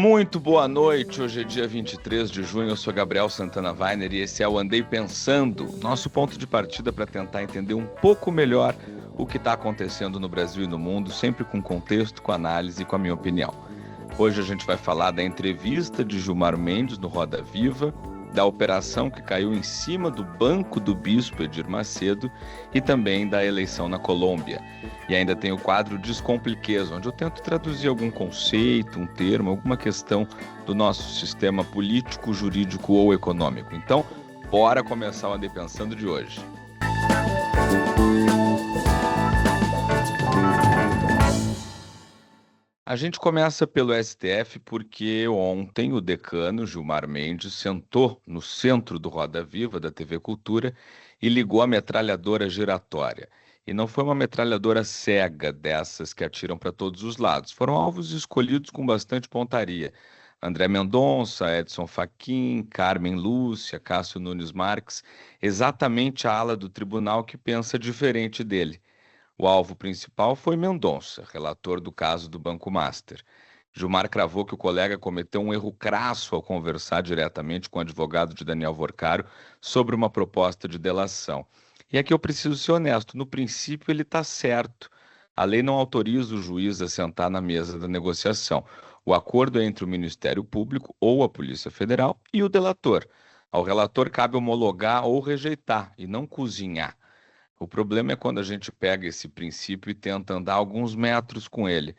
Muito boa noite, hoje é dia 23 de junho, eu sou Gabriel Santana Weiner e esse é o Andei Pensando, nosso ponto de partida para tentar entender um pouco melhor o que está acontecendo no Brasil e no mundo, sempre com contexto, com análise e com a minha opinião. Hoje a gente vai falar da entrevista de Gilmar Mendes no Roda Viva, da operação que caiu em cima do banco do bispo Edir Macedo e também da eleição na Colômbia. E ainda tem o quadro Descompliqueza, onde eu tento traduzir algum conceito, um termo, alguma questão do nosso sistema político, jurídico ou econômico. Então, bora começar o Andei Pensando de hoje. A gente começa pelo STF porque ontem o decano Gilmar Mendes sentou no centro do Roda Viva da TV Cultura e ligou a metralhadora giratória. E não foi uma metralhadora cega dessas que atiram para todos os lados. Foram alvos escolhidos com bastante pontaria. André Mendonça, Edson Fachin, Carmen Lúcia, Cássio Nunes Marques, exatamente a ala do tribunal que pensa diferente dele. O alvo principal foi Mendonça, relator do caso do Banco Master. Gilmar cravou que o colega cometeu um erro crasso ao conversar diretamente com o advogado de Daniel Vorcaro sobre uma proposta de delação. E aqui eu preciso ser honesto, no princípio ele está certo. A lei não autoriza o juiz a sentar na mesa da negociação. O acordo é entre o Ministério Público ou a Polícia Federal e o delator. Ao relator cabe homologar ou rejeitar, e não cozinhar. O problema é quando a gente pega esse princípio e tenta andar alguns metros com ele.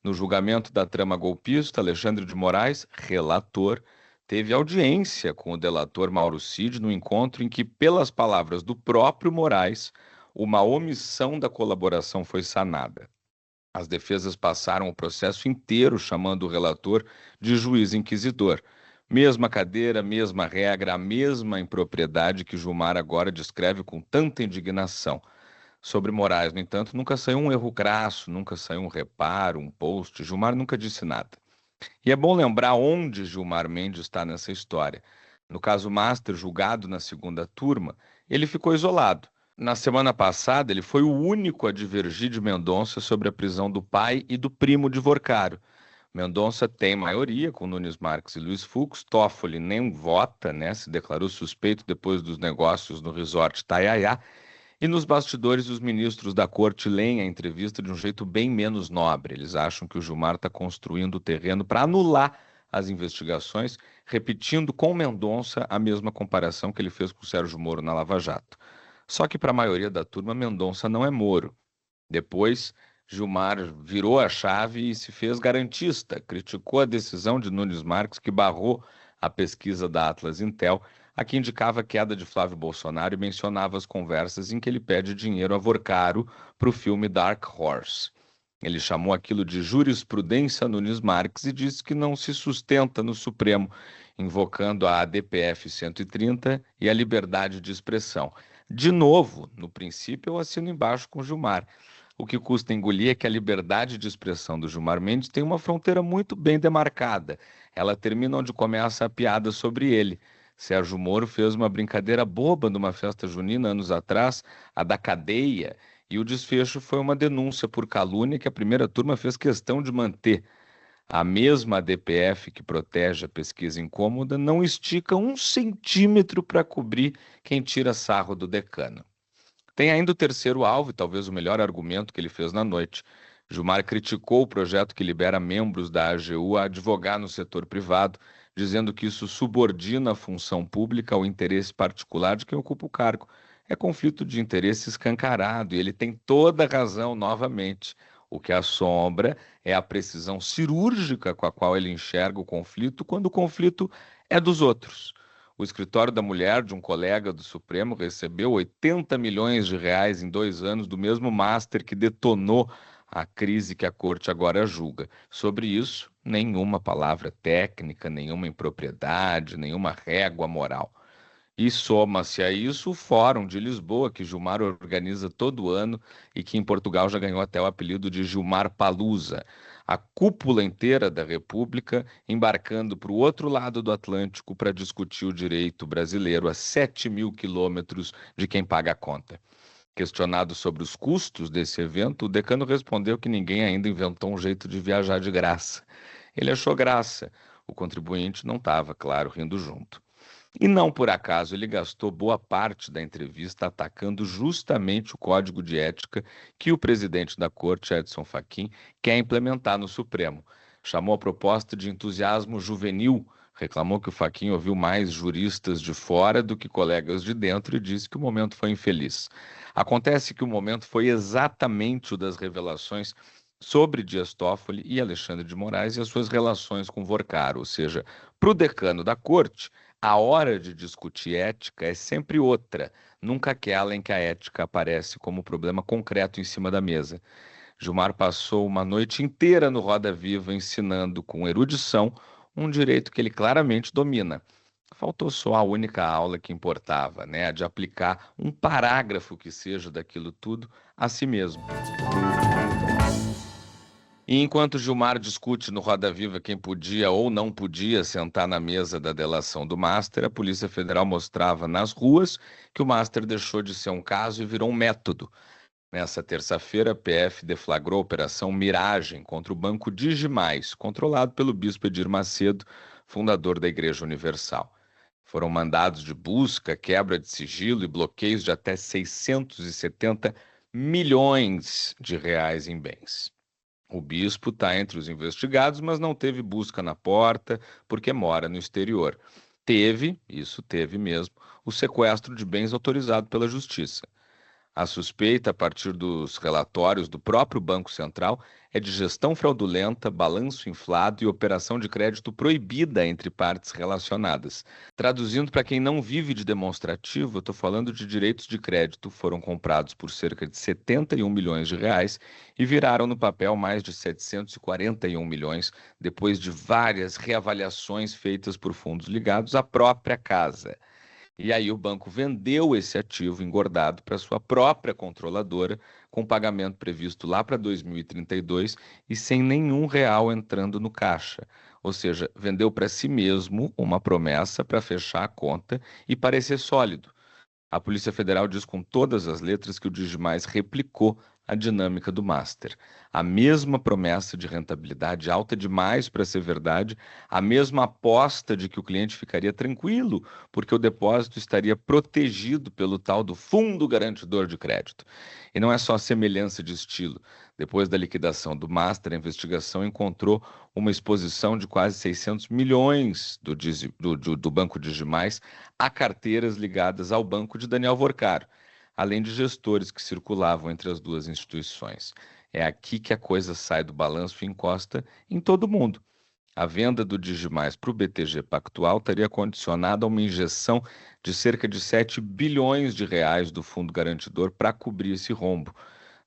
No julgamento da trama golpista, Alexandre de Moraes, relator, teve audiência com o delator Mauro Cid no encontro em que, pelas palavras do próprio Moraes, uma omissão da colaboração foi sanada. As defesas passaram o processo inteiro chamando o relator de juiz inquisidor. Mesma cadeira, mesma regra, a mesma impropriedade que Gilmar agora descreve com tanta indignação. Sobre Moraes, no entanto, nunca saiu um erro crasso, nunca saiu um reparo, um post. Gilmar nunca disse nada. E é bom lembrar onde Gilmar Mendes está nessa história. No caso Master, julgado na segunda turma, ele ficou isolado. Na semana passada, ele foi o único a divergir de Mendonça sobre a prisão do pai e do primo de Vorcaro. Mendonça tem maioria com Nunes Marques e Luiz Fux. Toffoli nem vota, né? Se declarou suspeito depois dos negócios no resort Taiaiá. E nos bastidores, os ministros da corte leem a entrevista de um jeito bem menos nobre. Eles acham que o Gilmar está construindo o terreno para anular as investigações, repetindo com Mendonça a mesma comparação que ele fez com o Sérgio Moro na Lava Jato. Só que para a maioria da turma, Mendonça não é Moro. Depois, Gilmar virou a chave e se fez garantista, criticou a decisão de Nunes Marques, que barrou a pesquisa da Atlas Intel, a que indicava a queda de Flávio Bolsonaro e mencionava as conversas em que ele pede dinheiro a Vorcaro para o filme Dark Horse. Ele chamou aquilo de jurisprudência Nunes Marques e disse que não se sustenta no Supremo, invocando a ADPF 130 e a liberdade de expressão. De novo, no princípio, eu assino embaixo com Gilmar. O que custa engolir é que a liberdade de expressão do Gilmar Mendes tem uma fronteira muito bem demarcada. Ela termina onde começa a piada sobre ele. Sérgio Moro fez uma brincadeira boba numa festa junina anos atrás, a da cadeia, e o desfecho foi uma denúncia por calúnia que a primeira turma fez questão de manter. A mesma DPF que protege a pesquisa incômoda não estica 1 centímetro para cobrir quem tira sarro do decano. Tem ainda o terceiro alvo, e talvez o melhor argumento que ele fez na noite. Gilmar criticou o projeto que libera membros da AGU a advogar no setor privado, dizendo que isso subordina a função pública ao interesse particular de quem ocupa o cargo. É conflito de interesse escancarado, e ele tem toda a razão novamente. O que assombra é a precisão cirúrgica com a qual ele enxerga o conflito quando o conflito é dos outros. O escritório da mulher de um colega do Supremo recebeu 80 milhões de reais em 2 anos do mesmo master que detonou a crise que a corte agora julga. Sobre isso, nenhuma palavra técnica, nenhuma impropriedade, nenhuma régua moral. E soma-se a isso o Fórum de Lisboa, que Gilmar organiza todo ano e que em Portugal já ganhou até o apelido de Gilmar Palusa. A cúpula inteira da República embarcando para o outro lado do Atlântico para discutir o direito brasileiro a 7.000 quilômetros de quem paga a conta. Questionado sobre os custos desse evento, o decano respondeu que ninguém ainda inventou um jeito de viajar de graça. Ele achou graça. O contribuinte não estava, claro, rindo junto. E não por acaso ele gastou boa parte da entrevista atacando justamente o código de ética que o presidente da corte, Edson Fachin, quer implementar no Supremo. Chamou a proposta de entusiasmo juvenil, reclamou que o Fachin ouviu mais juristas de fora do que colegas de dentro e disse que o momento foi infeliz. Acontece que o momento foi exatamente o das revelações sobre Dias Toffoli e Alexandre de Moraes e as suas relações com Vorcaro, ou seja, para o decano da corte, a hora de discutir ética é sempre outra, nunca aquela em que a ética aparece como problema concreto em cima da mesa. Gilmar passou uma noite inteira no Roda Viva ensinando com erudição um direito que ele claramente domina. Faltou só a única aula que importava, né? A de aplicar um parágrafo que seja daquilo tudo a si mesmo. E enquanto Gilmar discute no Roda Viva quem podia ou não podia sentar na mesa da delação do Master, a Polícia Federal mostrava nas ruas que o Master deixou de ser um caso e virou um método. Nessa terça-feira, a PF deflagrou a Operação Miragem contra o Banco Digimais, controlado pelo bispo Edir Macedo, fundador da Igreja Universal. Foram mandados de busca, quebra de sigilo e bloqueios de até 670 milhões de reais em bens. O bispo está entre os investigados, mas não teve busca na porta, porque mora no exterior. Isso teve mesmo, o sequestro de bens autorizado pela Justiça. A suspeita, a partir dos relatórios do próprio Banco Central, é de gestão fraudulenta, balanço inflado e operação de crédito proibida entre partes relacionadas. Traduzindo para quem não vive de demonstrativo, eu estou falando de direitos de crédito que foram comprados por cerca de 71 milhões de reais e viraram no papel mais de 741 milhões depois de várias reavaliações feitas por fundos ligados à própria casa. E aí o banco vendeu esse ativo engordado para sua própria controladora, com pagamento previsto lá para 2032 e sem nenhum real entrando no caixa. Ou seja, vendeu para si mesmo uma promessa para fechar a conta e parecer sólido. A Polícia Federal diz com todas as letras que o Digimais replicou a dinâmica do Master. A mesma promessa de rentabilidade alta demais para ser verdade, a mesma aposta de que o cliente ficaria tranquilo, porque o depósito estaria protegido pelo tal do Fundo Garantidor de Crédito. E não é só semelhança de estilo. Depois da liquidação do Master, a investigação encontrou uma exposição de quase 600 milhões do Banco Digimais a carteiras ligadas ao banco de Daniel Vorcaro, além de gestores que circulavam entre as duas instituições. É aqui que a coisa sai do balanço e encosta em todo mundo. A venda do Digimais para o BTG Pactual estaria condicionada a uma injeção de cerca de 7 bilhões de reais do fundo garantidor para cobrir esse rombo.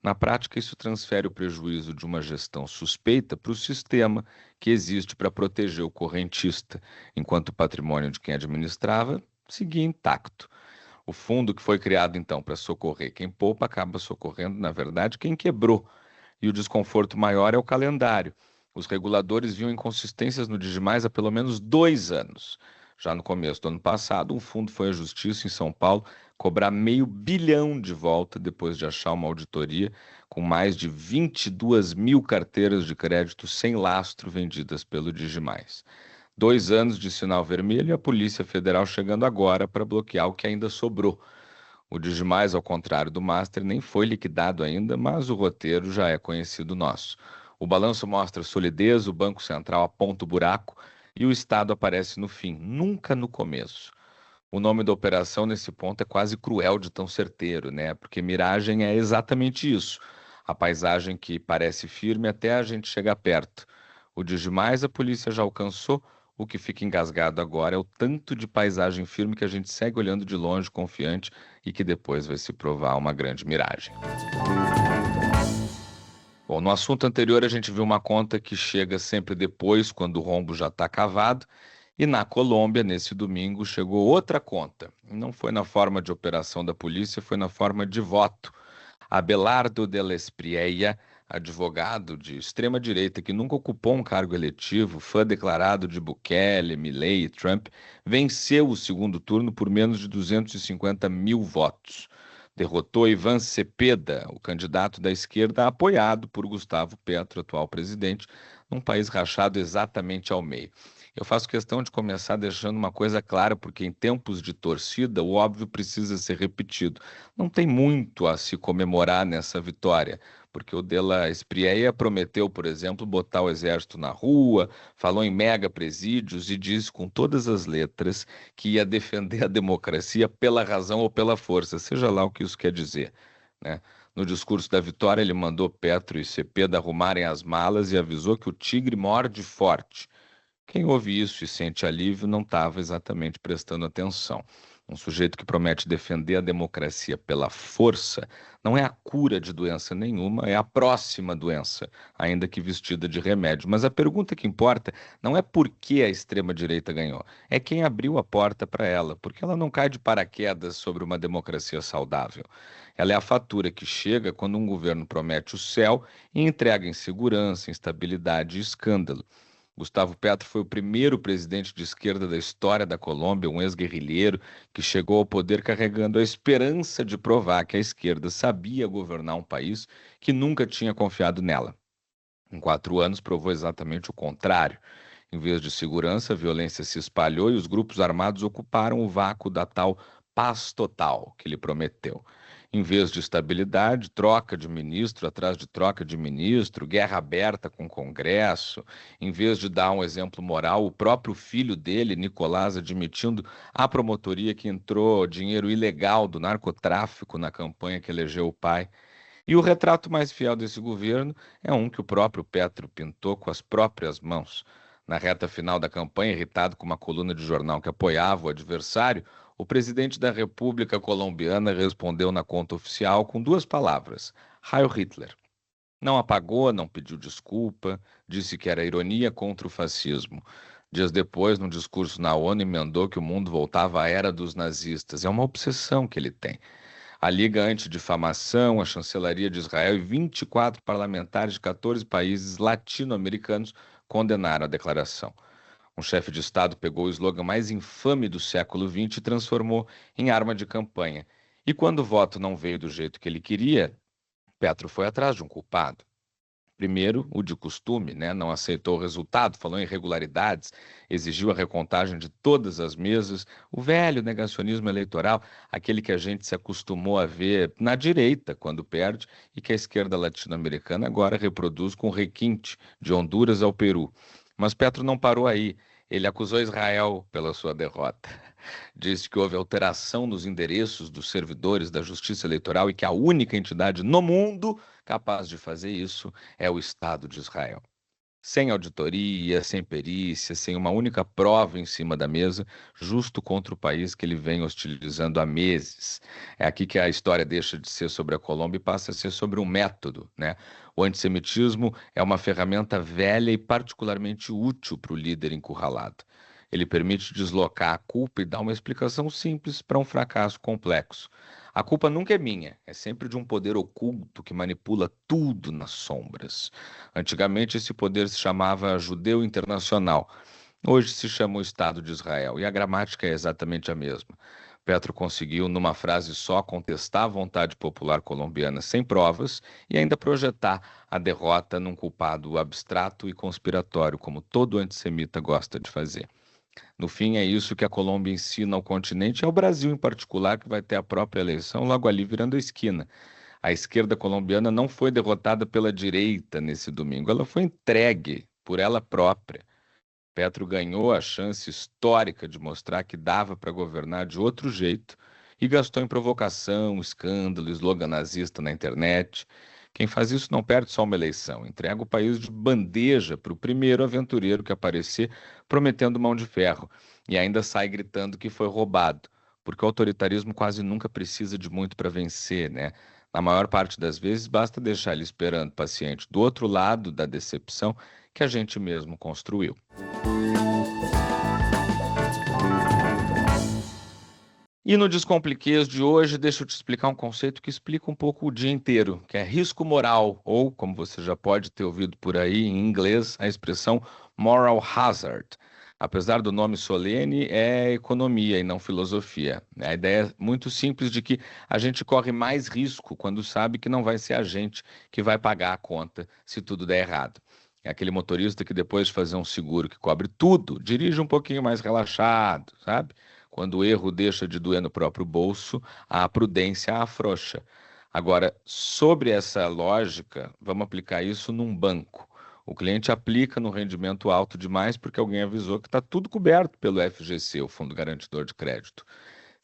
Na prática, isso transfere o prejuízo de uma gestão suspeita para o sistema que existe para proteger o correntista, enquanto o patrimônio de quem administrava seguia intacto. O fundo que foi criado, então, para socorrer quem poupa, acaba socorrendo, na verdade, quem quebrou. E o desconforto maior é o calendário. Os reguladores viam inconsistências no Digimais há pelo menos 2 anos. Já no começo do ano passado, um fundo foi à justiça em São Paulo cobrar meio bilhão de volta depois de achar uma auditoria com mais de 22 mil carteiras de crédito sem lastro vendidas pelo Digimais. 2 anos de sinal vermelho e a Polícia Federal chegando agora para bloquear o que ainda sobrou. O Digimais, ao contrário do Master, nem foi liquidado ainda, mas o roteiro já é conhecido nosso. O balanço mostra solidez, o Banco Central aponta o buraco e o Estado aparece no fim, nunca no começo. O nome da operação nesse ponto é quase cruel de tão certeiro, né? Porque miragem é exatamente isso. A paisagem que parece firme até a gente chegar perto. O Digimais a polícia já alcançou, o que fica engasgado agora é o tanto de paisagem firme que a gente segue olhando de longe, confiante, e que depois vai se provar uma grande miragem. Bom, no assunto anterior a gente viu uma conta que chega sempre depois, quando o rombo já está cavado, e na Colômbia, nesse domingo, chegou outra conta. Não foi na forma de operação da polícia, foi na forma de voto. Abelardo de la Espriella, advogado de extrema-direita que nunca ocupou um cargo eletivo, fã declarado de Bukele, Milei e Trump, venceu o segundo turno por menos de 250 mil votos. Derrotou Ivan Cepeda, o candidato da esquerda apoiado por Gustavo Petro, atual presidente, num país rachado exatamente ao meio. Eu faço questão de começar deixando uma coisa clara, porque em tempos de torcida, o óbvio precisa ser repetido. Não tem muito a se comemorar nessa vitória, porque o Della Espriella prometeu, por exemplo, botar o exército na rua, falou em mega presídios e disse com todas as letras que ia defender a democracia pela razão ou pela força, seja lá o que isso quer dizer, né? No discurso da vitória, ele mandou Petro e Cepeda arrumarem as malas e avisou que o tigre morde forte. Quem ouve isso e sente alívio não estava exatamente prestando atenção. Um sujeito que promete defender a democracia pela força não é a cura de doença nenhuma, é a próxima doença, ainda que vestida de remédio. Mas a pergunta que importa não é por que a extrema-direita ganhou, é quem abriu a porta para ela, porque ela não cai de paraquedas sobre uma democracia saudável. Ela é a fatura que chega quando um governo promete o céu e entrega insegurança, instabilidade e escândalo. Gustavo Petro foi o primeiro presidente de esquerda da história da Colômbia, um ex-guerrilheiro que chegou ao poder carregando a esperança de provar que a esquerda sabia governar um país que nunca tinha confiado nela. Em 4 anos, provou exatamente o contrário. Em vez de segurança, a violência se espalhou e os grupos armados ocuparam o vácuo da tal paz total que ele prometeu. Em vez de estabilidade, troca de ministro atrás de troca de ministro, guerra aberta com o Congresso. Em vez de dar um exemplo moral, o próprio filho dele, Nicolás, admitindo à promotoria que entrou dinheiro ilegal do narcotráfico na campanha que elegeu o pai. E o retrato mais fiel desse governo é um que o próprio Petro pintou com as próprias mãos. Na reta final da campanha, irritado com uma coluna de jornal que apoiava o adversário, o presidente da República Colombiana respondeu na conta oficial com 2 palavras: Heil Hitler. Não apagou, não pediu desculpa, disse que era ironia contra o fascismo. Dias depois, num discurso na ONU, emendou que o mundo voltava à era dos nazistas. É uma obsessão que ele tem. A Liga Antidifamação, a Chancelaria de Israel e 24 parlamentares de 14 países latino-americanos condenaram a declaração. Um chefe de Estado pegou o slogan mais infame do século XX e transformou em arma de campanha. E quando o voto não veio do jeito que ele queria, Petro foi atrás de um culpado. Primeiro, o de costume, né? Não aceitou o resultado, falou em irregularidades, exigiu a recontagem de todas as mesas. O velho negacionismo eleitoral, aquele que a gente se acostumou a ver na direita quando perde e que a esquerda latino-americana agora reproduz com requinte, de Honduras ao Peru. Mas Petro não parou aí. Ele acusou Israel pela sua derrota. Disse que houve alteração nos endereços dos servidores da Justiça Eleitoral e que a única entidade no mundo capaz de fazer isso é o Estado de Israel. Sem auditoria, sem perícia, sem uma única prova em cima da mesa, justo contra o país que ele vem hostilizando há meses. É aqui que a história deixa de ser sobre a Colômbia e passa a ser sobre um método, né? O antissemitismo é uma ferramenta velha e particularmente útil para o líder encurralado. Ele permite deslocar a culpa e dar uma explicação simples para um fracasso complexo. A culpa nunca é minha, é sempre de um poder oculto que manipula tudo nas sombras. Antigamente, esse poder se chamava Judeu Internacional. Hoje se chama o Estado de Israel, e a gramática é exatamente a mesma. Petro conseguiu, numa frase só, contestar a vontade popular colombiana sem provas e ainda projetar a derrota num culpado abstrato e conspiratório, como todo antissemita gosta de fazer. No fim, é isso que a Colômbia ensina ao continente e ao Brasil em particular, que vai ter a própria eleição logo ali virando a esquina. A esquerda colombiana não foi derrotada pela direita nesse domingo, ela foi entregue por ela própria. Petro ganhou a chance histórica de mostrar que dava para governar de outro jeito e gastou em provocação, escândalo, slogan nazista na internet. Quem faz isso não perde só uma eleição, entrega o país de bandeja para o primeiro aventureiro que aparecer prometendo mão de ferro e ainda sai gritando que foi roubado, porque o autoritarismo quase nunca precisa de muito para vencer, né? Na maior parte das vezes, basta deixar ele esperando paciente do outro lado da decepção que a gente mesmo construiu. E no Descompliquês de hoje, deixa eu te explicar um conceito que explica um pouco o dia inteiro, que é risco moral, ou, como você já pode ter ouvido por aí em inglês, a expressão moral hazard. Apesar do nome solene, é economia e não filosofia. A ideia é muito simples de que a gente corre mais risco quando sabe que não vai ser a gente que vai pagar a conta se tudo der errado. É aquele motorista que depois de fazer um seguro que cobre tudo, dirige um pouquinho mais relaxado, sabe? Quando o erro deixa de doer no próprio bolso, a prudência afrouxa. Agora, sobre essa lógica, vamos aplicar isso num banco. O cliente aplica no rendimento alto demais porque alguém avisou que está tudo coberto pelo FGC, o Fundo Garantidor de Crédito.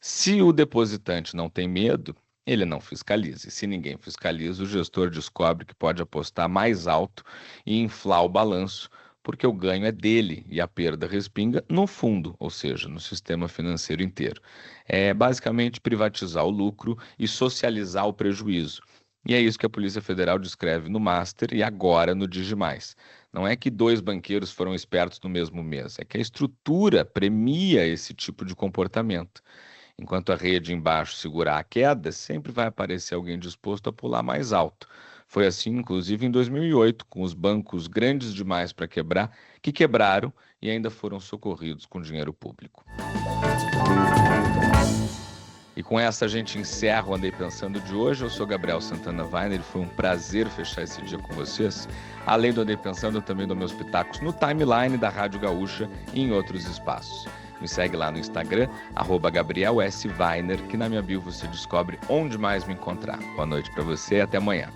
Se o depositante não tem medo, ele não fiscaliza. E se ninguém fiscaliza, o gestor descobre que pode apostar mais alto e inflar o balanço, porque o ganho é dele e a perda respinga no fundo, ou seja, no sistema financeiro inteiro. É basicamente privatizar o lucro e socializar o prejuízo. E é isso que a Polícia Federal descreve no Master e agora no Digimais. Não é que dois banqueiros foram espertos no mesmo mês, é que a estrutura premia esse tipo de comportamento. Enquanto a rede embaixo segurar a queda, sempre vai aparecer alguém disposto a pular mais alto. Foi assim, inclusive, em 2008, com os bancos grandes demais para quebrar, que quebraram e ainda foram socorridos com dinheiro público. E com essa a gente encerra o Andei Pensando de hoje. Eu sou Gabriel Santana Weiner e foi um prazer fechar esse dia com vocês. Além do Andei Pensando, eu também dou meus pitacos no timeline da Rádio Gaúcha e em outros espaços. Me segue lá no Instagram, @GabrielSWeiner, que na minha bio você descobre onde mais me encontrar. Boa noite para você e até amanhã.